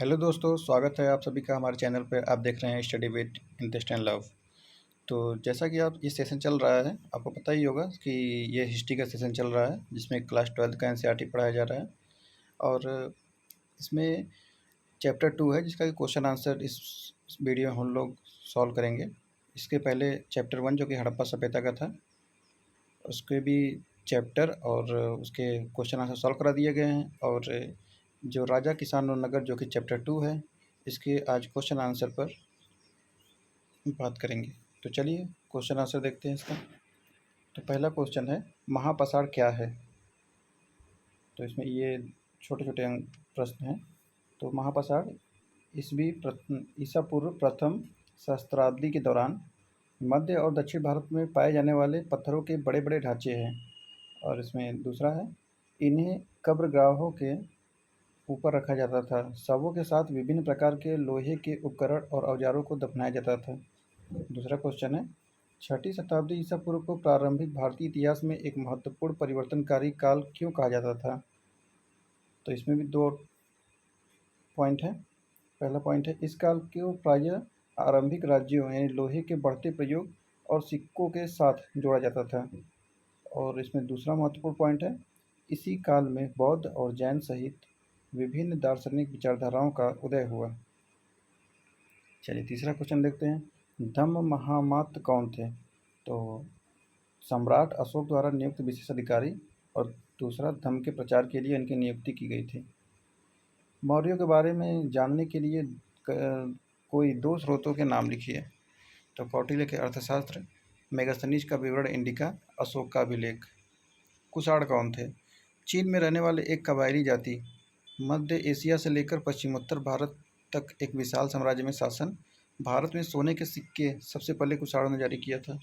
Hello दोस्तों, स्वागत है आप सभी का हमारे चैनल पर। आप देख रहे हैं study with interest and love. तो जैसा कि आप ये सेशन चल रहा है, आपको पता ही होगा कि ये हिस्ट्री का सेशन चल रहा है जिसमें क्लास 12 का एनसीईआरटी पढ़ाया जा रहा है। और इसमें चैप्टर 2 है जिसका क्वेश्चन आंसर इस वीडियो में हम लोग सॉल्व करेंगे। इसके पहले चैप्टर 1 जो कि हड़प्पा सभ्यता का था, उसके भी चैप्टर और उसके क्वेश्चन आंसर सॉल्व करा दिए गए हैं। और जो राजा किसान और नगर जो कि चैप्टर 2 है, इसके आज क्वेश्चन आंसर पर बात करेंगे। तो चलिए क्वेश्चन आंसर देखते हैं इसका। तो पहला क्वेश्चन है, महापसार क्या है? तो इसमें ये छोटे छोटे प्रश्न हैं। तो महापसार ईसा पूर्व प्रथम सहस्त्राब्दी के दौरान मध्य और दक्षिण भारत में पाए जाने वाले पत्थरों के बड़े बड़े ढांचे हैं। और इसमें दूसरा है, इन्हें कब्रगाहों के ऊपर रखा जाता था। शवों के साथ विभिन्न प्रकार के लोहे के उपकरण और औजारों को दफनाया जाता था। दूसरा क्वेश्चन है, 6ठी शताब्दी ईसा पूर्व को प्रारंभिक भारतीय इतिहास में एक महत्वपूर्ण परिवर्तनकारी काल क्यों कहा जाता था? तो इसमें भी दो पॉइंट है। पहला पॉइंट है, इस काल को प्रायः आरंभिक राज्यों यानी लोहे के बढ़ते प्रयोग और सिक्कों के साथ जोड़ा जाता था। और इसमें दूसरा महत्वपूर्ण पॉइंट है, इसी काल में बौद्ध और जैन सहित विभिन्न दार्शनिक विचारधाराओं का उदय हुआ। चलिए तीसरा क्वेश्चन देखते हैं, धम्म महामात्र कौन थे? तो सम्राट अशोक द्वारा नियुक्त विशेष अधिकारी, और दूसरा धम्म के प्रचार के लिए इनकी नियुक्ति की गई थी। मौर्यों के बारे में जानने के लिए कोई दो स्रोतों के नाम लिखिए। तो कौटिल्य के अर्थशास्त्र, मेगास्थनीज का विवरण इंडिका, अशोक का अभिलेख। कुषाण कौन थे? चीन में रहने वाले एक कबायली जाति, मध्य एशिया से लेकर पश्चिमोत्तर भारत तक एक विशाल साम्राज्य में शासन। भारत में सोने के सिक्के सबसे पहले कुषाणों ने जारी किया था।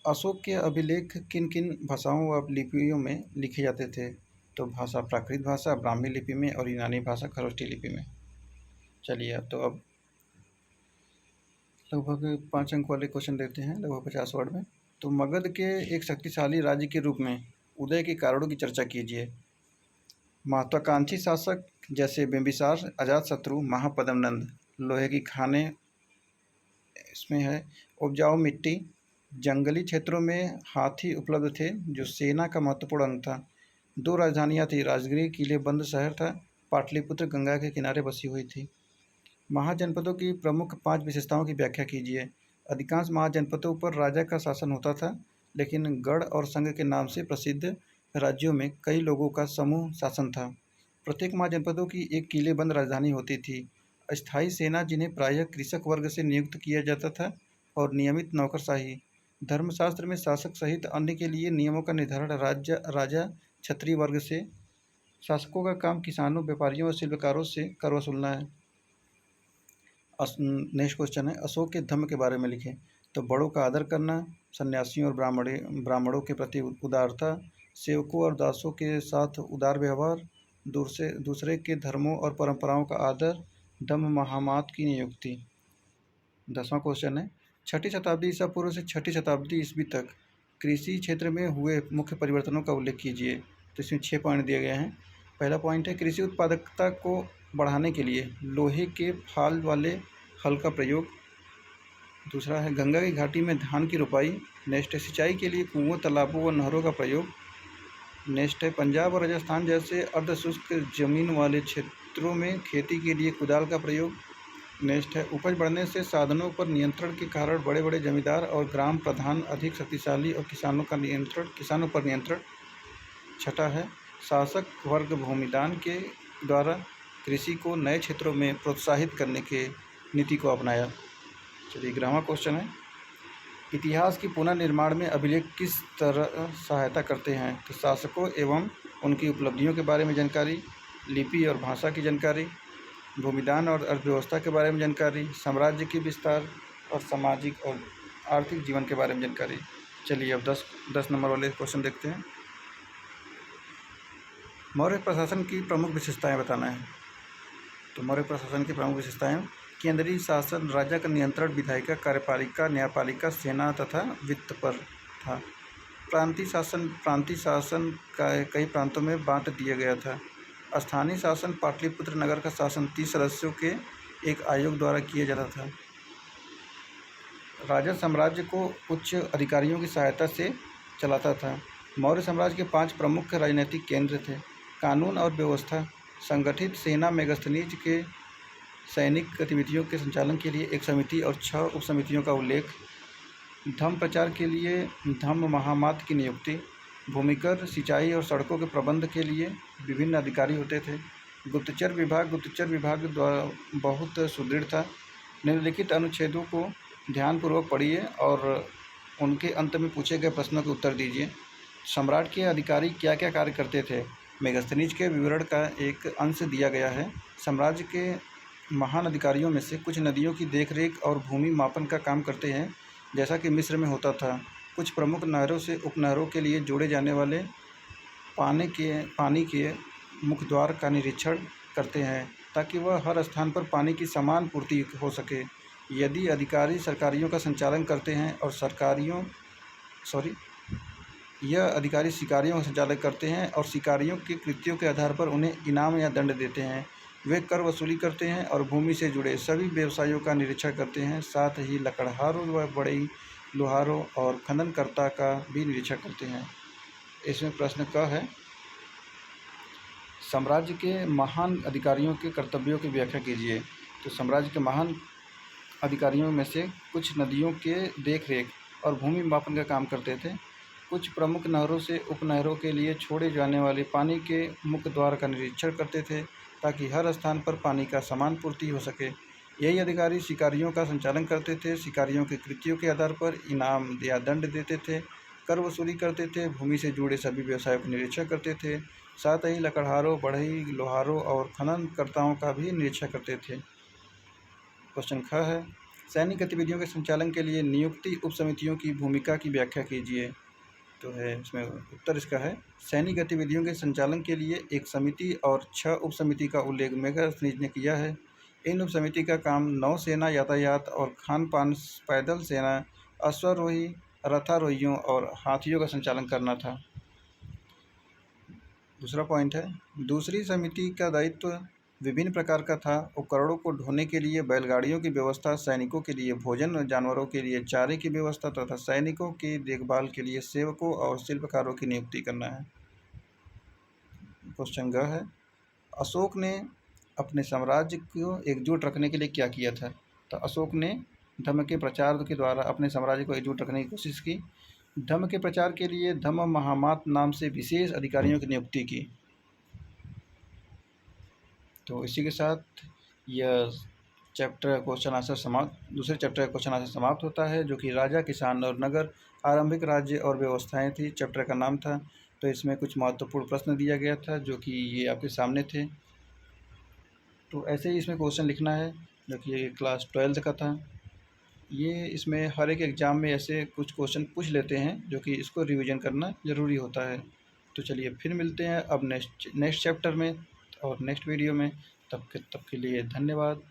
अशोक के अभिलेख किन किन भाषाओं व लिपियों में लिखे जाते थे? तो भाषा प्राकृत भाषा, ब्राह्मी लिपि में, और यूनानी भाषा खरोष्ठी लिपि में। चलिए अब लगभग 5 अंक वाले क्वेश्चन देते हैं, लगभग 50 वर्ड में। तो मगध के एक शक्तिशाली राज्य के रूप में उदय के कारणों की चर्चा कीजिए। महत्वाकांक्षी शासक जैसे बिंबिसार, अजातशत्रु, महापद्मनंद। लोहे की खानें इसमें है। उपजाऊ मिट्टी, जंगली क्षेत्रों में हाथी उपलब्ध थे जो सेना का महत्वपूर्ण अंग था। 2 राजधानियाँ थी, राजगृह किलेबंद शहर था, पाटलिपुत्र गंगा के किनारे बसी हुई थी। महाजनपदों की प्रमुख 5 विशेषताओं की व्याख्या कीजिए। अधिकांश महाजनपदों पर राजा का शासन होता था, लेकिन गढ़ और संघ के नाम से प्रसिद्ध राज्यों में कई लोगों का समूह शासन था। प्रत्येक महाजनपदों की एक किलेबंद राजधानी होती थी। अस्थायी सेना, जिन्हें प्रायः कृषक वर्ग से नियुक्त किया जाता था, और नियमित नौकरशाही। धर्मशास्त्र में शासक सहित अन्य के लिए नियमों का निर्धारण राजा क्षत्रिय वर्ग से। शासकों का काम किसानों, व्यापारियों और शिल्पकारों से कर वसूलना है। नेक्स्ट क्वेश्चन है, अशोक के धम्म के बारे में लिखें। तो बड़ों का आदर करना, सन्यासियों और ब्राह्मणों के प्रति उदारता, सेवकों और दासों के साथ उदार व्यवहार, दूसरे के धर्मों और परंपराओं का आदर, धम्म महामात्र की नियुक्ति। 10वां क्वेश्चन है, 6ठी शताब्दी ईसा पूर्व से 6ठी शताब्दी ईस्वी तक कृषि क्षेत्र में हुए मुख्य परिवर्तनों का उल्लेख कीजिए। तो इसमें 6 पॉइंट दिए गए हैं। पहला पॉइंट है, कृषि उत्पादकता को बढ़ाने के लिए लोहे के फाल वाले हल का प्रयोग। दूसरा है, गंगा की घाटी में धान की रोपाई। नेक्स्ट है, सिंचाई के लिए कुओं, तालाबों व नहरों का प्रयोग। नेक्स्ट है, पंजाब और राजस्थान जैसे अर्धशुष्क जमीन वाले क्षेत्रों में खेती के लिए कुदाल का प्रयोग। नेक्स्ट है, उपज बढ़ने से साधनों पर नियंत्रण के कारण बड़े बड़े जमींदार और ग्राम प्रधान अधिक शक्तिशाली और किसानों पर नियंत्रण। छठा है, शासक वर्ग भूमिदान के द्वारा कृषि को नए क्षेत्रों में प्रोत्साहित करने के नीति को अपनाया। चलिए 11वां क्वेश्चन है, इतिहास की पुनर्निर्माण में अभिलेख किस तरह सहायता करते हैं? तो शासकों एवं उनकी उपलब्धियों के बारे में जानकारी, लिपि और भाषा की जानकारी, भूमिदान और अर्थव्यवस्था के बारे में जानकारी, साम्राज्य की विस्तार और सामाजिक और आर्थिक जीवन के बारे में जानकारी। चलिए अब 10 नंबर वाले क्वेश्चन देखते हैं। मौर्य प्रशासन की प्रमुख विशेषताएं बताना है। तो मौर्य प्रशासन की प्रमुख विशेषताएं, केंद्रीय शासन, राजा का नियंत्रण, विधायिका, कार्यपालिका, न्यायपालिका, सेना तथा वित्त पर था। प्रांतीय शासन का कई प्रांतों में बांट दिया गया था। स्थानीय शासन पाटलिपुत्र नगर का शासन 30 सदस्यों के एक आयोग द्वारा किया जाता था। राजा साम्राज्य को उच्च अधिकारियों की सहायता से चलाता था। मौर्य साम्राज्य के 5 प्रमुख राजनीतिक केंद्र थे। कानून और व्यवस्था, संगठित सेना मेगास्थनीज के सैनिक गतिविधियों के संचालन के लिए एक समिति और 6 उपसमितियों का उल्लेख। धर्म प्रचार के लिए धम्म महामात्र की नियुक्ति। भूमिकर, सिंचाई और सड़कों के प्रबंध के लिए विभिन्न अधिकारी होते थे। गुप्तचर विभाग द्वारा बहुत सुदृढ़ था। निम्नलिखित अनुच्छेदों को ध्यानपूर्वक पढ़िए और उनके अंत में पूछे गए प्रश्नों के उत्तर दीजिए। सम्राट के अधिकारी क्या क्या कार्य करते थे? मेगास्थनीज के विवरण का एक अंश दिया गया है। साम्राज्य के महान अधिकारियों में से कुछ नदियों की देखरेख और भूमि मापन का काम करते हैं, जैसा कि मिस्र में होता था। कुछ प्रमुख नहरों से उपनहरों के लिए जोड़े जाने वाले पानी के मुखद्वार का निरीक्षण करते हैं, ताकि वह हर स्थान पर पानी की समान पूर्ति हो सके। यदि अधिकारी सरकारियों का संचालन करते हैं और यह अधिकारी शिकारियों का संचालन करते हैं और शिकारियों के कृत्यों के आधार पर उन्हें इनाम या दंड देते हैं। वे कर वसूली करते हैं और भूमि से जुड़े सभी व्यवसायों का निरीक्षण करते हैं। साथ ही लकड़हारों व बढ़ई लोहारों और खननकर्ता का भी निरीक्षण करते हैं। इसमें प्रश्न क है, साम्राज्य के महान अधिकारियों के कर्तव्यों की व्याख्या कीजिए। तो साम्राज्य के महान अधिकारियों में से कुछ नदियों के देखरेख और भूमि मापन का काम करते थे। कुछ प्रमुख नहरों से उपनहरों के लिए छोड़े जाने वाले पानी के मुख्य द्वार का निरीक्षण करते थे, ताकि हर स्थान पर पानी का समान पूर्ति हो सके। यही अधिकारी शिकारियों का संचालन करते थे। शिकारियों के कृत्यों के आधार पर इनाम या दंड देते थे, कर वसूली करते थे, भूमि से जुड़े सभी व्यवसायों का निरीक्षण करते थे। साथ ही लकड़हारों, बढ़ई लोहारों और खननकर्ताओं का भी निरीक्षण करते थे। क्वेश्चन ख है, सैनिक गतिविधियों के संचालन के लिए नियुक्ति उपसमितियों की भूमिका की व्याख्या कीजिए। तो है इसमें उत्तर इसका है, सैनिक गतिविधियों के संचालन के लिए एक समिति और 6 उपसमिति का उल्लेख मेगास्थनीज ने किया है। इन उपसमिति का काम नौसेना, यातायात और खान पान, पैदल सेना, अश्वारोही, रथारोहियों और हाथियों का संचालन करना था। दूसरा पॉइंट है, दूसरी समिति का दायित्व विभिन्न प्रकार का था। उपकरणों को ढोने के लिए बैलगाड़ियों की व्यवस्था, सैनिकों के लिए भोजन, जानवरों के लिए चारे की व्यवस्था तथा सैनिकों की देखभाल के लिए सेवकों और शिल्पकारों की नियुक्ति करना है। क्वेश्चन ग है, अशोक ने अपने साम्राज्य को एकजुट रखने के लिए क्या किया था? तो अशोक ने धर्म के प्रचार के द्वारा अपने साम्राज्य को एकजुट रखने की कोशिश की। धर्म के प्रचार के लिए धम्म महामात्र नाम से विशेष अधिकारियों की नियुक्ति की। तो इसी के साथ यह चैप्टर क्वेश्चन आंसर दूसरे चैप्टर का क्वेश्चन आंसर समाप्त होता है, जो कि राजा, किसान और नगर, आरंभिक राज्य और व्यवस्थाएं थी, चैप्टर का नाम था। तो इसमें कुछ महत्वपूर्ण प्रश्न दिया गया था, जो कि ये आपके सामने थे। तो ऐसे ही इसमें क्वेश्चन लिखना है, जो कि ये क्लास 12 का था। ये इसमें हर एक एग्ज़ाम में ऐसे कुछ क्वेश्चन पूछ लेते हैं, जो कि इसको रिवीजन करना ज़रूरी होता है। तो चलिए फिर मिलते हैं अब नेक्स्ट चैप्टर में और नेक्स्ट वीडियो में। तब के लिए धन्यवाद।